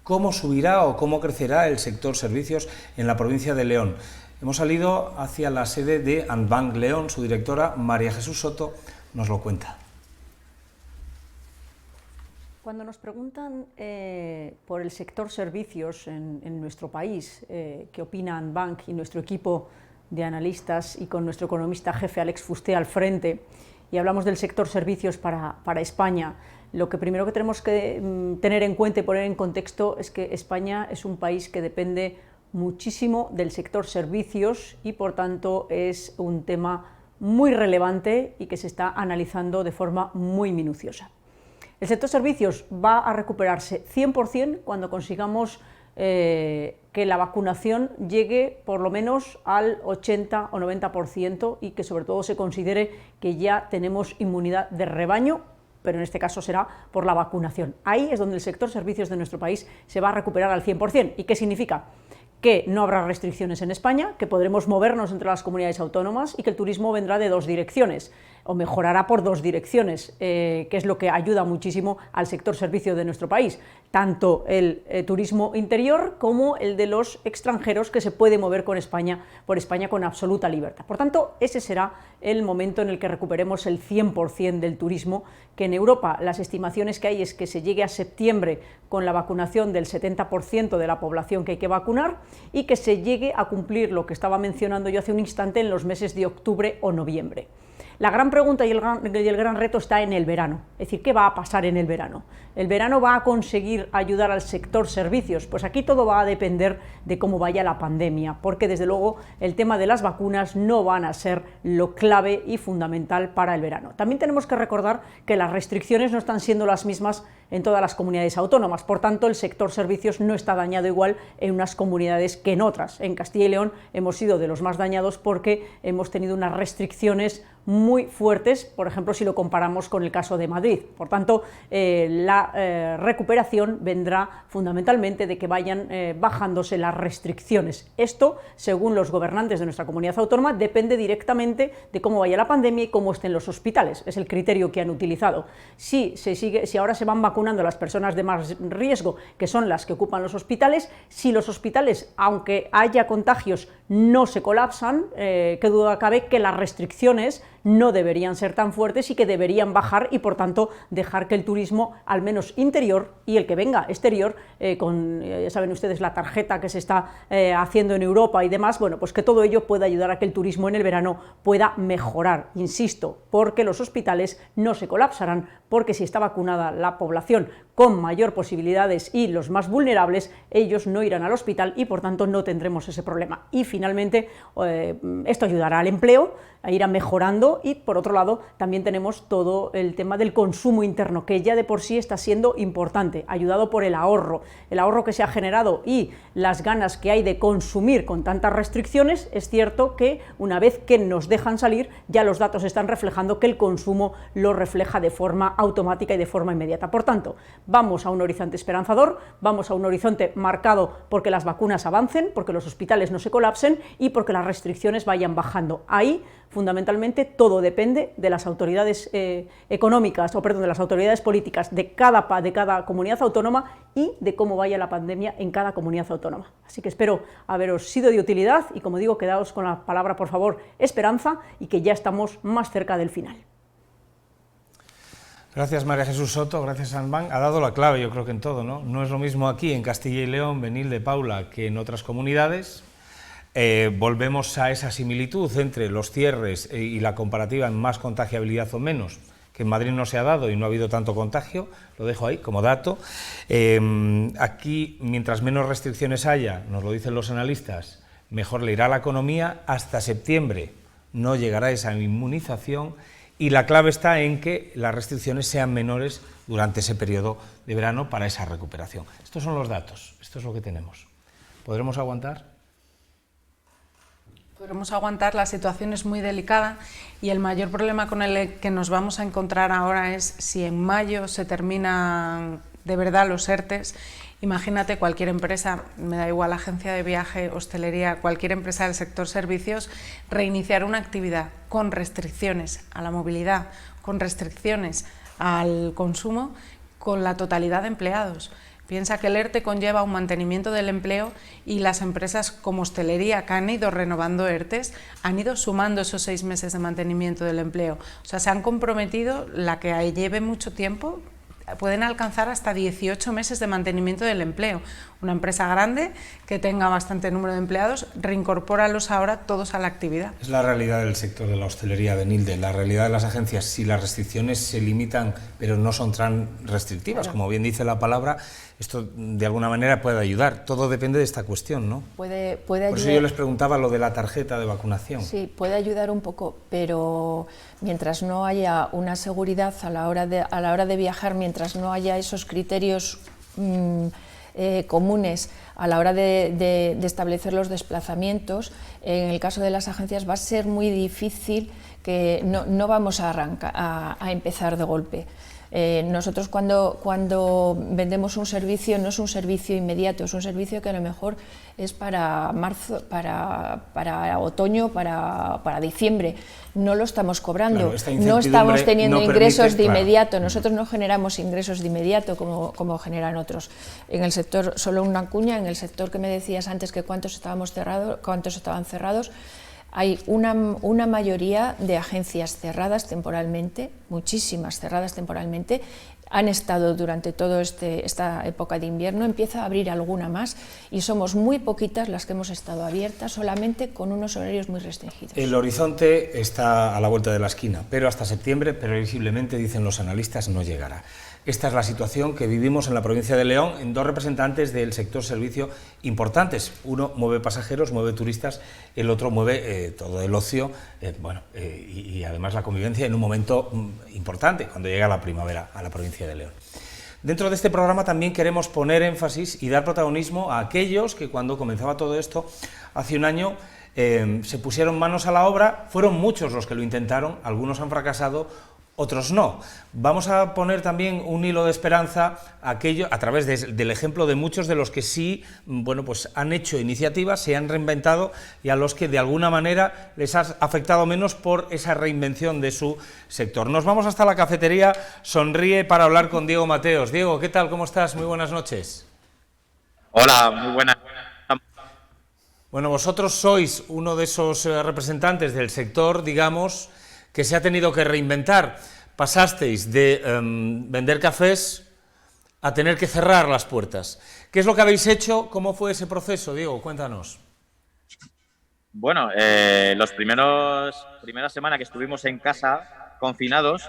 ¿cómo subirá o cómo crecerá el sector servicios en la provincia de León? Hemos salido hacia la sede de Andbank León, su directora María Jesús Soto nos lo cuenta. Cuando nos preguntan por el sector servicios en nuestro país, qué opina Andbank y nuestro equipo de analistas y con nuestro economista jefe Alex Fuster al frente, y hablamos del sector servicios para España, lo que primero que tenemos que tener en cuenta y poner en contexto es que España es un país que depende muchísimo del sector servicios y por tanto es un tema muy relevante y que se está analizando de forma muy minuciosa. El sector servicios va a recuperarse 100% cuando consigamos que la vacunación llegue por lo menos al 80 o 90% y que sobre todo se considere que ya tenemos inmunidad de rebaño, pero en este caso será por la vacunación. Ahí es donde el sector servicios de nuestro país se va a recuperar al 100%. ¿Y qué significa? Que no habrá restricciones en España, que podremos movernos entre las comunidades autónomas y que el turismo vendrá de dos direcciones, o mejorará por dos direcciones, que es lo que ayuda muchísimo al sector servicio de nuestro país, tanto el turismo interior como el de los extranjeros que se puede mover por España con absoluta libertad. Por tanto, ese será el momento en el que recuperemos el 100% del turismo, que en Europa las estimaciones que hay es que se llegue a septiembre con la vacunación del 70% de la población que hay que vacunar y que se llegue a cumplir lo que estaba mencionando yo hace un instante en los meses de octubre o noviembre. La gran pregunta y el gran reto está en el verano, es decir, ¿qué va a pasar en el verano? ¿El verano va a conseguir ayudar al sector servicios? Pues aquí todo va a depender de cómo vaya la pandemia, porque desde luego el tema de las vacunas no van a ser lo clave y fundamental para el verano. También tenemos que recordar que las restricciones no están siendo las mismas en todas las comunidades autónomas, por tanto el sector servicios no está dañado igual en unas comunidades que en otras. En Castilla y León hemos sido de los más dañados porque hemos tenido unas restricciones muy fuertes, por ejemplo, si lo comparamos con el caso de Madrid. Por tanto, la recuperación vendrá fundamentalmente de que vayan bajándose las restricciones. Esto, según los gobernantes de nuestra comunidad autónoma, depende directamente de cómo vaya la pandemia y cómo estén los hospitales. Es el criterio que han utilizado. Si ahora se van vacunando las personas de más riesgo, que son las que ocupan los hospitales, si los hospitales, aunque haya contagios, no se colapsan, qué duda cabe que las restricciones no deberían ser tan fuertes y que deberían bajar y por tanto dejar que el turismo, al menos interior, y el que venga exterior, con, ya saben ustedes, la tarjeta que se está haciendo en Europa y demás, bueno, pues que todo ello pueda ayudar a que el turismo en el verano pueda mejorar, insisto, porque los hospitales no se colapsarán, porque si está vacunada la población con mayor posibilidades y los más vulnerables, ellos no irán al hospital y por tanto no tendremos ese problema. Y finalmente esto ayudará al empleo, a ir mejorando y por otro lado también tenemos todo el tema del consumo interno, que ya de por sí está siendo importante, ayudado por el ahorro que se ha generado y las ganas que hay de consumir con tantas restricciones. Es cierto que una vez que nos dejan salir ya los datos están reflejando que el consumo lo refleja de forma automática y de forma inmediata. Por tanto, vamos a un horizonte esperanzador, vamos a un horizonte marcado porque las vacunas avancen, porque los hospitales no se colapsen y porque las restricciones vayan bajando. Ahí fundamentalmente todo depende de las autoridades económicas, o perdón, de las autoridades políticas de cada comunidad autónoma y de cómo vaya la pandemia en cada comunidad autónoma. Así que espero haberos sido de utilidad y, como digo, quedaos con la palabra, por favor, esperanza, y que ya estamos más cerca del final. Gracias, María Jesús Soto, gracias, Andbank. Ha dado la clave, yo creo que en todo, ¿no? No es lo mismo aquí en Castilla y León, Benilde, Paula, que en otras comunidades. Volvemos a esa similitud entre los cierres y la comparativa en más contagiabilidad o menos, que en Madrid no se ha dado y no ha habido tanto contagio, lo dejo ahí como dato. Aquí, mientras menos restricciones haya, nos lo dicen los analistas, mejor le irá a la economía. Hasta septiembre no llegará esa inmunización y la clave está en que las restricciones sean menores durante ese periodo de verano para esa recuperación. Estos son los datos, esto es lo que tenemos. ¿Podremos aguantar? Podremos aguantar, la situación es muy delicada y el mayor problema con el que nos vamos a encontrar ahora es si en mayo se terminan de verdad los ERTEs. Imagínate cualquier empresa, me da igual agencia de viaje, hostelería, cualquier empresa del sector servicios, reiniciar una actividad con restricciones a la movilidad, con restricciones al consumo, con la totalidad de empleados. Piensa que el ERTE conlleva un mantenimiento del empleo y las empresas como hostelería que han ido renovando ERTEs han ido sumando esos 6 meses de mantenimiento del empleo. O sea, se han comprometido, la que lleve mucho tiempo, pueden alcanzar hasta 18 meses de mantenimiento del empleo. Una empresa grande que tenga bastante número de empleados, reincorpóralos ahora todos a la actividad. Es la realidad del sector de la hostelería, Benilde, la realidad de las agencias. Si las restricciones se limitan, pero no son tan restrictivas, claro, como bien dice la palabra, esto de alguna manera puede ayudar. Todo depende de esta cuestión, ¿no? Puede ayudar. Por eso yo les preguntaba lo de la tarjeta de vacunación. Sí, puede ayudar un poco, pero mientras no haya una seguridad a la hora de viajar, mientras no haya esos criterios comunes a la hora de establecer los desplazamientos, en el caso de las agencias va a ser muy difícil, que no vamos a empezar de golpe. Nosotros cuando vendemos un servicio no es un servicio inmediato, es un servicio que a lo mejor es para marzo, para otoño, para diciembre. No lo estamos cobrando, claro, no estamos teniendo ingresos de inmediato, claro. Nosotros no generamos ingresos de inmediato como generan otros. En el sector, solo una cuña, en el sector que me decías antes que cuántos estaban cerrados, hay una mayoría de agencias cerradas temporalmente, muchísimas cerradas temporalmente, han estado durante toda esta época de invierno, empieza a abrir alguna más y somos muy poquitas las que hemos estado abiertas, solamente con unos horarios muy restringidos. El horizonte está a la vuelta de la esquina, pero hasta septiembre, previsiblemente, dicen los analistas, no llegará. Esta es la situación que vivimos en la provincia de León, en dos representantes del sector servicio importantes. Uno mueve pasajeros, mueve turistas, el otro mueve todo el ocio, y además la convivencia en un momento importante, cuando llega la primavera a la provincia de León. Dentro de este programa también queremos poner énfasis y dar protagonismo a aquellos que cuando comenzaba todo esto, hace un año, se pusieron manos a la obra. Fueron muchos los que lo intentaron, algunos han fracasado, otros no. Vamos a poner también un hilo de esperanza a través del ejemplo de muchos de los que sí, pues han hecho iniciativas, se han reinventado y a los que de alguna manera les ha afectado menos por esa reinvención de su sector. Nos vamos hasta la cafetería Sonríe para hablar con Diego Mateos. Diego, ¿qué tal? ¿Cómo estás? Muy buenas noches. Hola, muy buenas. Bueno, vosotros sois uno de esos representantes del sector, digamos, que se ha tenido que reinventar. Pasasteis de vender cafés a tener que cerrar las puertas. ¿Qué es lo que habéis hecho? ¿Cómo fue ese proceso, Diego? Cuéntanos. Bueno, las primeras semanas que estuvimos en casa, confinados,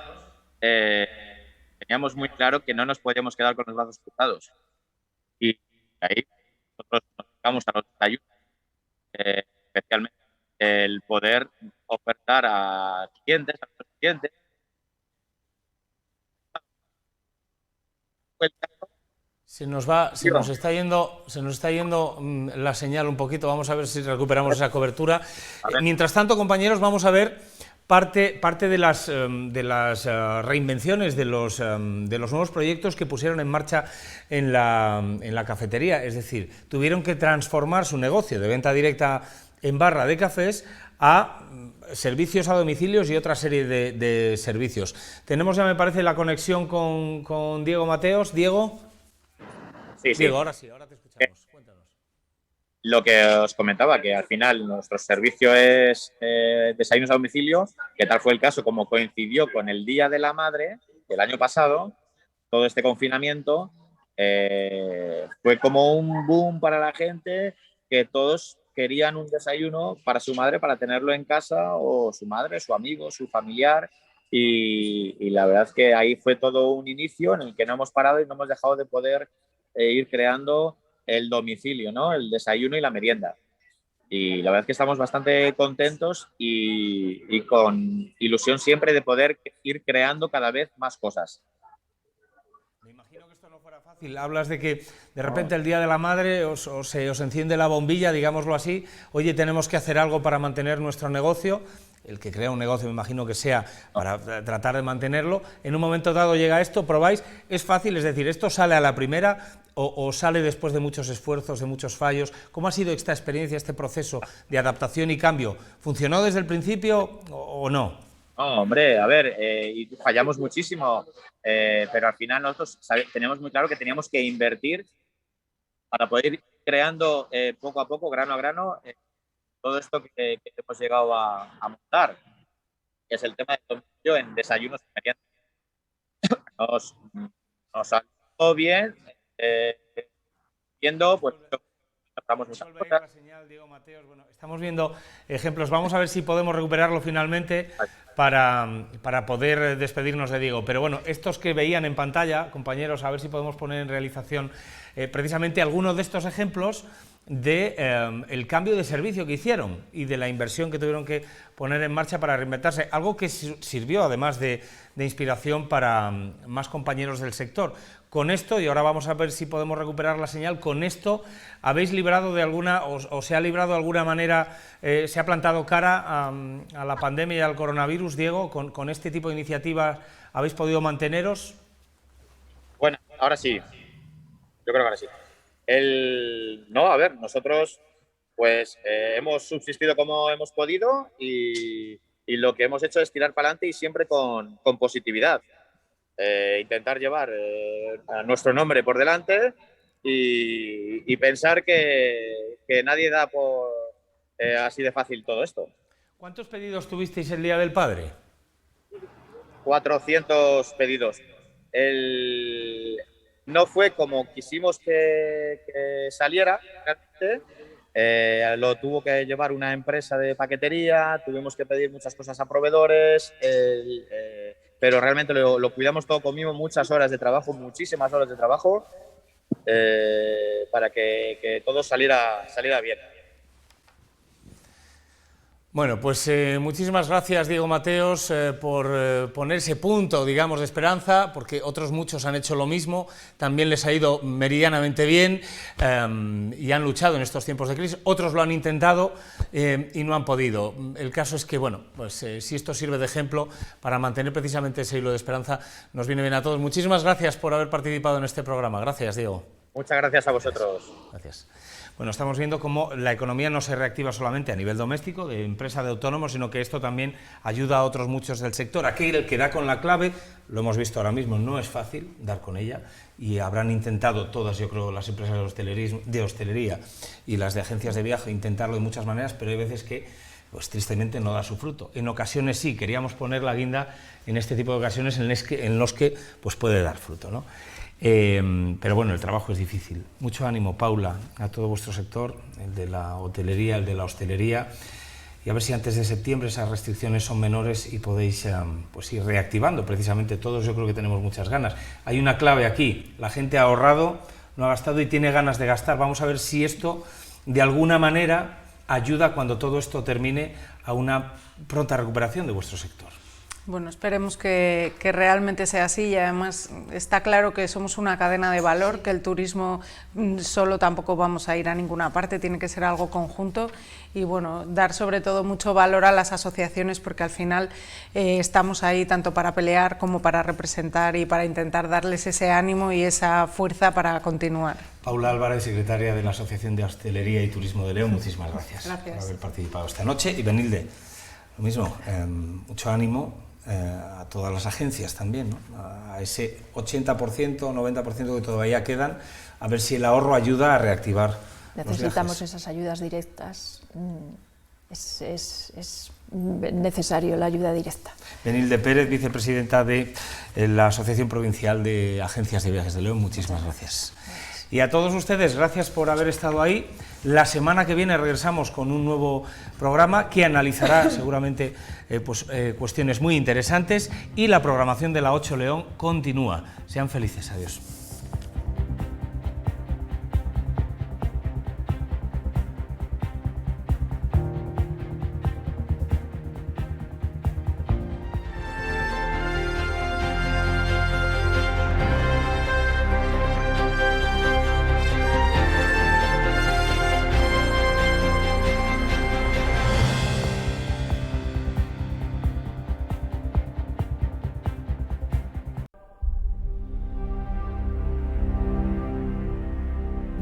teníamos muy claro que no nos podíamos quedar con los brazos cruzados. Y ahí nosotros nos dedicamos a los desayunos, especialmente el poder ofertar a nuestros clientes. Se nos está yendo la señal un poquito, vamos a ver si recuperamos esa cobertura. Mientras tanto, compañeros, vamos a ver parte de las reinvenciones, de los nuevos proyectos que pusieron en marcha en la cafetería. Es decir, tuvieron que transformar su negocio de venta directa en barra de cafés a servicios a domicilios y otra serie de servicios. Tenemos ya, me parece, la conexión con Diego Mateos. ¿Diego? Sí. Diego, ahora sí, ahora te escuchamos. Cuéntanos. Lo que os comentaba, que al final nuestro servicio es desayunos a domicilio, que tal fue el caso, como coincidió con el Día de la Madre del año pasado, todo este confinamiento, fue como un boom para la gente, que todos querían un desayuno para su madre, para tenerlo en casa, o su madre, su amigo, su familiar, y la verdad es que ahí fue todo un inicio en el que no hemos parado y no hemos dejado de poder ir creando el domicilio, ¿no? El desayuno y la merienda. Y la verdad es que estamos bastante contentos y con ilusión siempre de poder ir creando cada vez más cosas. Me imagino que esto no fuera fácil Hablas de que de repente el Día de la Madre se os enciende la bombilla, digámoslo así, oye, tenemos que hacer algo para mantener nuestro negocio, el que crea un negocio me imagino que sea para tratar de mantenerlo, en un momento dado llega esto, probáis, es fácil, es decir, ¿esto sale a la primera o sale después de muchos esfuerzos, de muchos fallos? ¿Cómo ha sido esta experiencia, este proceso de adaptación y cambio? ¿Funcionó desde el principio o no? No, hombre, a ver, y fallamos muchísimo, pero al final nosotros tenemos muy claro que teníamos que invertir para poder ir creando poco a poco, grano a grano, todo esto que hemos llegado a montar, que es el tema del domicilio en desayunos y meriendas. Nos ha ido bien, viendo, pues, la señal, Diego Mateos. Bueno, estamos viendo ejemplos, vamos a ver si podemos recuperarlo finalmente para poder despedirnos de Diego, pero bueno, estos que veían en pantalla, compañeros, a ver si podemos poner en realización precisamente algunos de estos ejemplos de el cambio de servicio que hicieron y de la inversión que tuvieron que poner en marcha para reinventarse, algo que sirvió además de inspiración para más compañeros del sector. Con esto, y ahora vamos a ver si podemos recuperar la señal, con esto habéis librado de alguna, o se ha librado de alguna manera, se ha plantado cara a la pandemia y al coronavirus, Diego, con este tipo de iniciativas, ¿habéis podido manteneros? Bueno, ahora sí, yo creo que ahora sí. No, a ver, nosotros pues hemos subsistido como hemos podido y lo que hemos hecho es tirar para adelante y siempre con positividad. Intentar llevar a nuestro nombre por delante y pensar que nadie da por así de fácil todo esto. ¿Cuántos pedidos tuvisteis el Día del Padre? 400 pedidos. No fue como quisimos que saliera, lo tuvo que llevar una empresa de paquetería, tuvimos que pedir muchas cosas a proveedores, pero realmente lo cuidamos todo con mimo, muchas horas de trabajo, muchísimas horas de trabajo, para que todo saliera bien. Bueno, pues muchísimas gracias, Diego Mateos, por poner ese punto, digamos, de esperanza, porque otros muchos han hecho lo mismo, también les ha ido meridianamente bien y han luchado en estos tiempos de crisis, otros lo han intentado y no han podido. El caso es que, bueno, pues si esto sirve de ejemplo para mantener precisamente ese hilo de esperanza, nos viene bien a todos. Muchísimas gracias por haber participado en este programa. Gracias, Diego. Muchas gracias a vosotros. Gracias. Bueno, estamos viendo cómo la economía no se reactiva solamente a nivel doméstico, de empresa, de autónomos, sino que esto también ayuda a otros muchos del sector. Aquí el que da con la clave, lo hemos visto ahora mismo, no es fácil dar con ella y habrán intentado todas, yo creo, las empresas de hostelería y las de agencias de viaje intentarlo de muchas maneras, pero hay veces que, pues tristemente, no da su fruto. En ocasiones sí, queríamos poner la guinda en este tipo de ocasiones en los que pues puede dar fruto, ¿no? Pero bueno, el trabajo es difícil. Mucho ánimo, Paula, a todo vuestro sector, el de la hotelería, el de la hostelería, y a ver si antes de septiembre esas restricciones son menores y podéis pues ir reactivando. Precisamente todos yo creo que tenemos muchas ganas. Hay una clave aquí, la gente ha ahorrado, no ha gastado y tiene ganas de gastar. Vamos a ver si esto de alguna manera ayuda cuando todo esto termine a una pronta recuperación de vuestro sector. Bueno, esperemos que realmente sea así y además está claro que somos una cadena de valor, que el turismo solo tampoco vamos a ir a ninguna parte, tiene que ser algo conjunto y bueno, dar sobre todo mucho valor a las asociaciones porque al final estamos ahí tanto para pelear como para representar y para intentar darles ese ánimo y esa fuerza para continuar. Paula Álvarez, secretaria de la Asociación de Hostelería y Turismo de León, muchísimas gracias. Gracias Por haber participado esta noche. Y Benilde, lo mismo, mucho ánimo. A todas las agencias también, ¿no? A ese 80%, 90% que todavía quedan, a ver si el ahorro ayuda a reactivar Necesitamos esas ayudas directas, es necesario la ayuda directa. Benilde Pérez, vicepresidenta de la Asociación Provincial de Agencias de Viajes de León, muchísimas gracias. Y a todos ustedes, gracias por haber estado ahí. La semana que viene regresamos con un nuevo programa que analizará seguramente cuestiones muy interesantes y la programación de la 8 León continúa. Sean felices, adiós.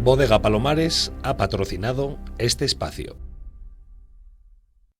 Bodega Palomares ha patrocinado este espacio.